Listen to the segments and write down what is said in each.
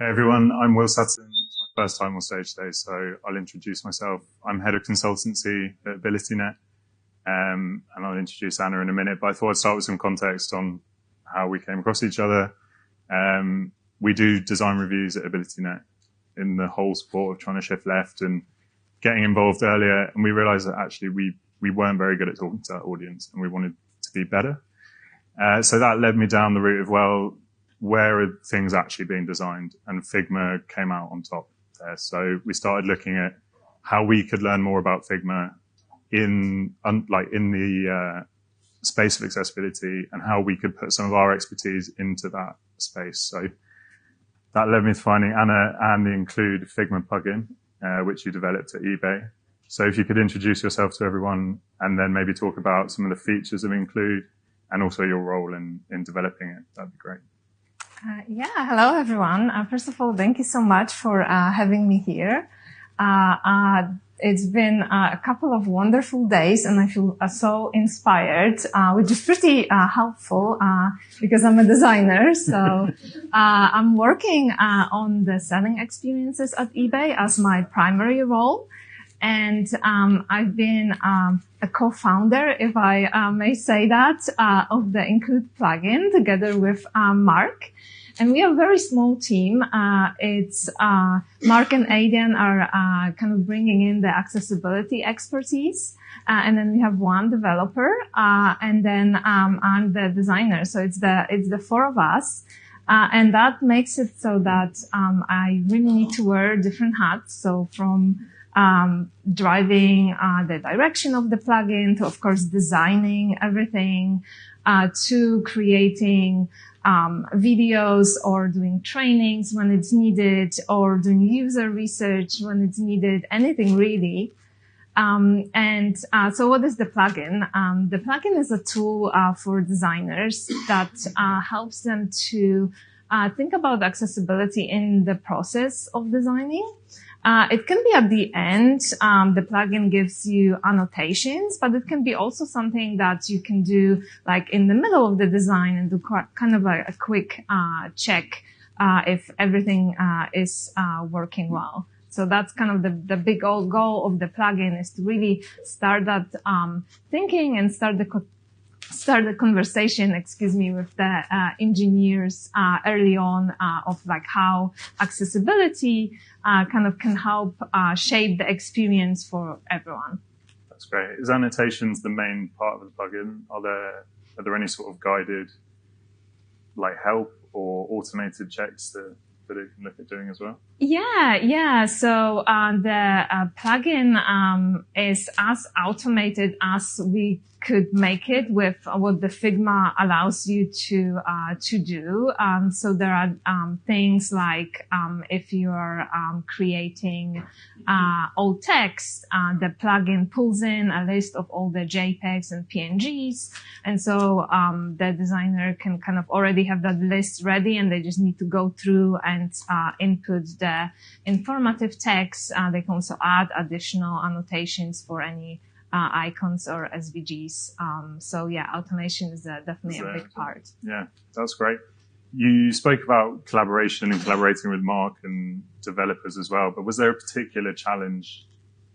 Hey everyone, I'm Will Sutton. It's my first time on stage today, so I'll introduce myself. I'm head of consultancy at AbilityNet, and I'll introduce Anna in a minute, but I thought I'd start with some context on how we came across each other. We do design reviews at AbilityNet in the whole sport of trying to shift left and getting involved earlier, and we realized that actually we weren't very good at talking to our audience, and we wanted to be better. So that led me down the route of, well, where are things actually being designed? And Figma came out on top there. So we started looking at how we could learn more about Figma in the space of accessibility and how we could put some of our expertise into that space. So that led me to finding Anna and the Include Figma plugin, which you developed at eBay. So if you could introduce yourself to everyone and then maybe talk about some of the features of Include and also your role in developing it, that'd be great. Hello everyone. First of all, thank you so much for having me here. It's been a couple of wonderful days and I feel so inspired, which is pretty helpful because I'm a designer. So I'm working on the selling experiences at eBay as my primary role. And I've been a co-founder, if I may say that, of the Include plugin together with Mark. And we are a very small team. It's Mark and Aidan are kind of bringing in the accessibility expertise. And then we have one developer, and then I'm the designer. So it's the four of us. And that makes it so that I really need to wear different hats. So from driving the direction of the plugin to, of course, designing everything, to creating videos or doing trainings when it's needed or doing user research when it's needed, anything really. So what is the plugin? The plugin is a tool for designers that helps them to think about accessibility in the process of designing. It can be at the end. The plugin gives you annotations, but it can be also something that you can do like in the middle of the design and do kind of a quick check if everything is working well. So that's kind of the big old goal of the plugin, is to really start that thinking and start the conversation, with the engineers early on of like how accessibility kind of can help shape the experience for everyone. That's great. Is annotations the main part of the plugin? Are there any sort of guided like help or automated checks that it can look at doing as well? Yeah. So the plugin is as automated as we could make it with what the Figma allows you to do. So there are things like if you are creating alt text, the plugin pulls in a list of all the JPEGs and PNGs, and so the designer can kind of already have that list ready, and they just need to go through and input the informative text. They can also add additional annotations for any icons or SVGs. So yeah, automation is definitely a big part. Yeah, that's great. You spoke about collaboration and collaborating with Mark and developers as well, but was there a particular challenge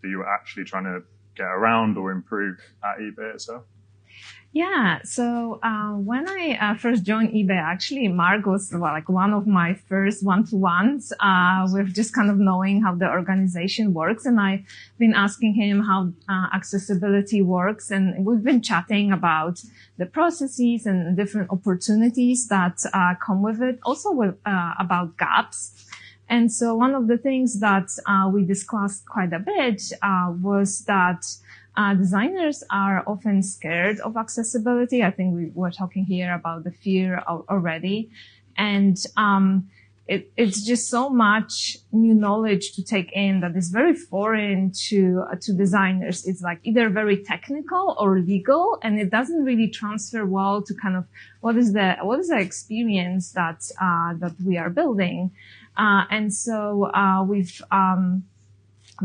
that you were actually trying to get around or improve at eBay itself? Yeah. So, when I first joined eBay, actually, Mark was like one of my first one-to-ones, with just kind of knowing how the organization works. And I've been asking him how accessibility works. And we've been chatting about the processes and different opportunities that come with it. Also about gaps. And so one of the things that we discussed quite a bit was that designers are often scared of accessibility. I think we were talking here about the fear already. And it's just so much new knowledge to take in that is very foreign to designers. It's like either very technical or legal, and it doesn't really transfer well to kind of what is the experience that we are building. And so we've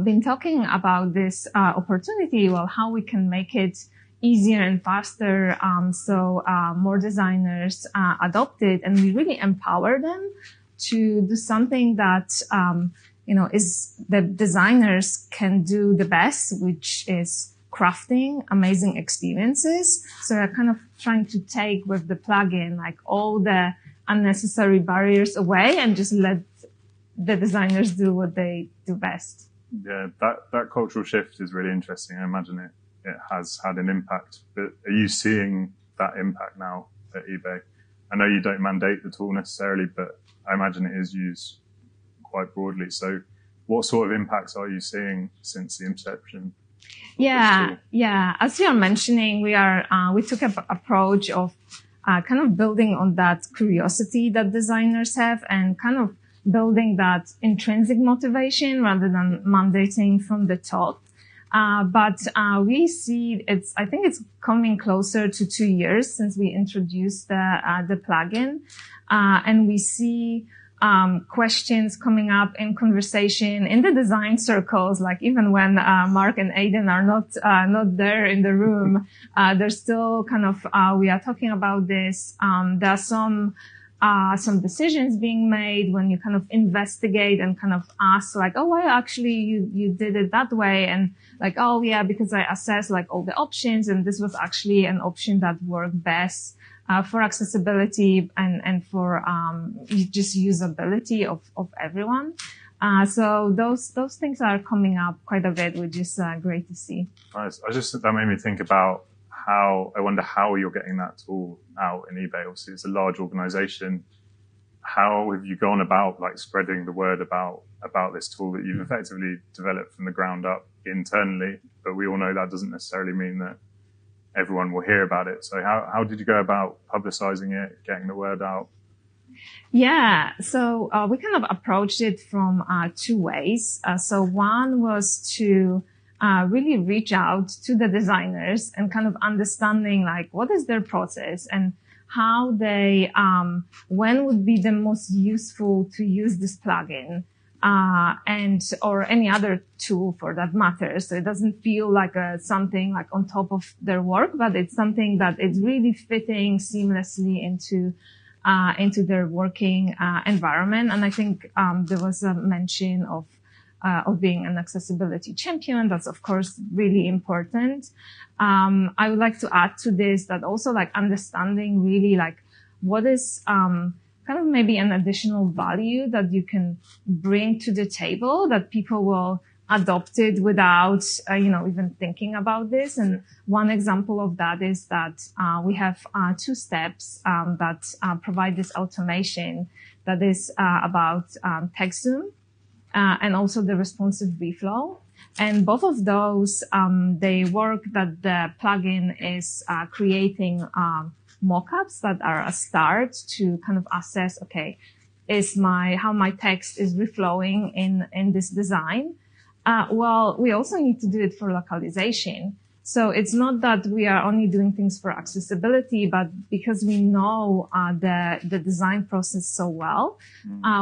been talking about this opportunity, well, how we can make it easier and faster, so more designers adopt it, and we really empower them to do something that, is the designers can do the best, which is crafting amazing experiences. So we're kind of trying to take with the plugin, like all the unnecessary barriers away and just let the designers do what they do best. Yeah, that cultural shift is really interesting. I imagine it has had an impact. But are you seeing that impact now at eBay? I know you don't mandate the tool necessarily, but I imagine it is used quite broadly. So what sort of impacts are you seeing since the inception? Yeah. As you're mentioning, we took an approach of kind of building on that curiosity that designers have and kind of building that intrinsic motivation rather than mandating from the top. But we see I think it's coming closer to 2 years since we introduced the plugin. And we see questions coming up in conversation in the design circles, like even when Mark and Aidan are not there in the room, there's still kind of we are talking about this. There are some decisions being made when you kind of investigate and kind of ask like, oh, why actually you did it that way? And like, oh yeah, because I assessed like all the options and this was actually an option that worked best for accessibility and for just usability of everyone. So those things are coming up quite a bit, which is great to see. Nice. That made me think about I wonder how you're getting that tool out in eBay. Obviously, it's a large organization. How have you gone about like spreading the word about this tool that you've effectively developed from the ground up internally? But we all know that doesn't necessarily mean that everyone will hear about it. So how did you go about publicizing it, getting the word out? Yeah. So we kind of approached it from 2 ways. So one was to really reach out to the designers and kind of understanding like what is their process and how they, when would be the most useful to use this plugin, or any other tool for that matter. So it doesn't feel like something like on top of their work, but it's something that is really fitting seamlessly into their working, environment. And I think, there was a mention of being an accessibility champion. That's of course really important. I would like to add to this that also like understanding really like what is, kind of maybe an additional value that you can bring to the table that people will adopt it without, even thinking about this. And one example of that is that, we have, 2 steps, that, provide this automation that is, about, text zoom, and also the responsive reflow. And both of those, they work that the plugin is, creating, mockups that are a start to kind of assess, okay, how my text is reflowing in this design. Well, we also need to do it for localization. So it's not that we are only doing things for accessibility, but because we know the design process so well,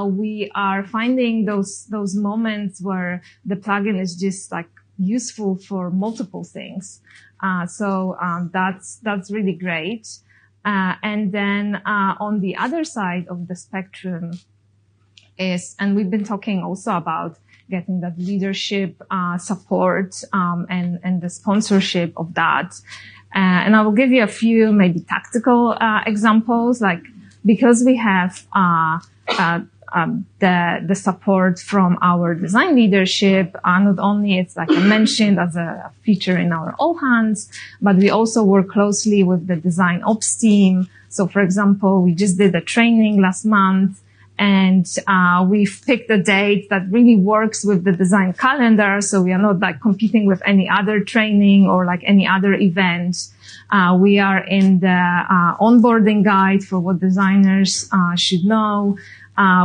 we are finding those moments where the plugin is just like useful for multiple things. So that's really great. And then on the other side of the spectrum and we've been talking also about getting that leadership support and the sponsorship of that. And I will give you a few maybe tactical examples, like because we have the support from our design leadership, not only it's like I mentioned as a feature in our all hands, but we also work closely with the design ops team. So for example, we just did a training last month and we've picked a date that really works with the design calendar. So we are not like competing with any other training or like any other event. We are in the onboarding guide for what designers should know.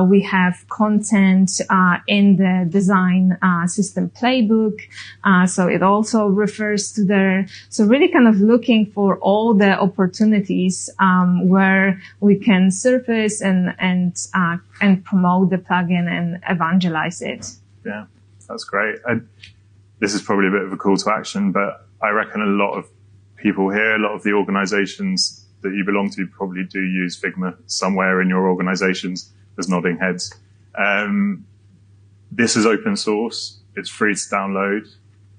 We have content in the design system playbook, so it also refers to there. So really kind of looking for all the opportunities where we can surface and promote the plugin and evangelize it. Yeah, that's great. This is probably a bit of a call to action, but I reckon a lot of people here, a lot of the organizations that you belong to probably do use Figma somewhere in your organizations. There's nodding heads. This is open source. It's free to download.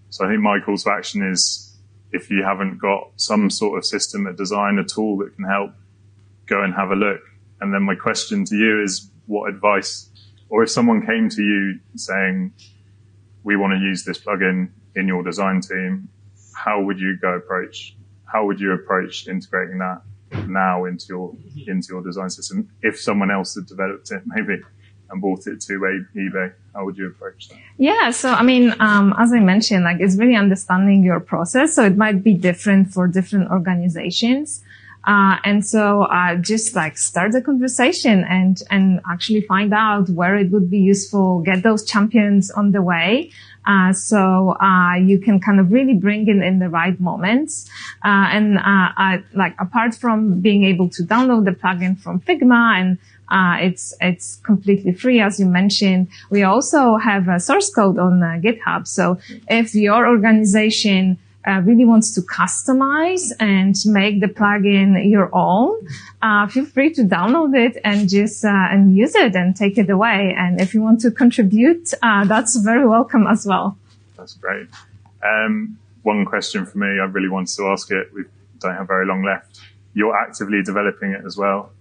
So I think my call to action is, if you haven't got some sort of system, a design, a tool that can help, go and have a look. And then my question to you is, what advice, or if someone came to you saying, we want to use this plugin in your design team, how would you approach integrating that now into your design system? If someone else had developed it, maybe, and brought it to eBay, how would you approach that? Yeah. So, I mean, as I mentioned, like, it's really understanding your process. So it might be different for different organizations. And so, just like start the conversation and actually find out where it would be useful, get those champions on the way. So you can kind of really bring it in the right moments. Like, apart from being able to download the plugin from Figma, and it's completely free, as you mentioned, we also have a source code on GitHub. So if your organization really wants to customize and make the plugin your own, feel free to download it and just and use it and take it away. And if you want to contribute, that's very welcome as well. That's great. One question for me, I really wanted to ask it. We don't have very long left. You're actively developing it as well.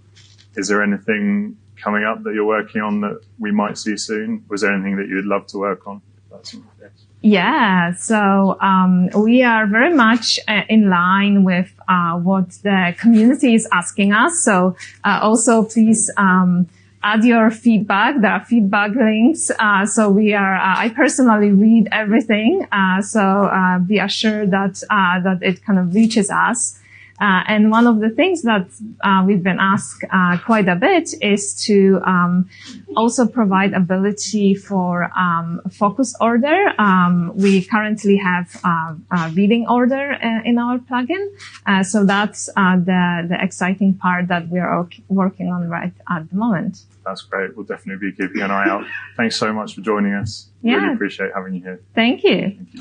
Is there anything coming up that you're working on that we might see soon? Was there anything that you'd love to work on? Yeah, so we are very much in line with what the community is asking us. So also please add your feedback. There are feedback links. So I personally read everything. So be assured that it kind of reaches us. And one of the things that we've been asked quite a bit is to also provide ability for focus order. We currently have a reading order in our plugin, so that's the exciting part that we are working on right at the moment. That's great. We'll definitely be keeping an eye out. Thanks so much for joining us. Yeah. Really appreciate having you here. Thank you. Thank you.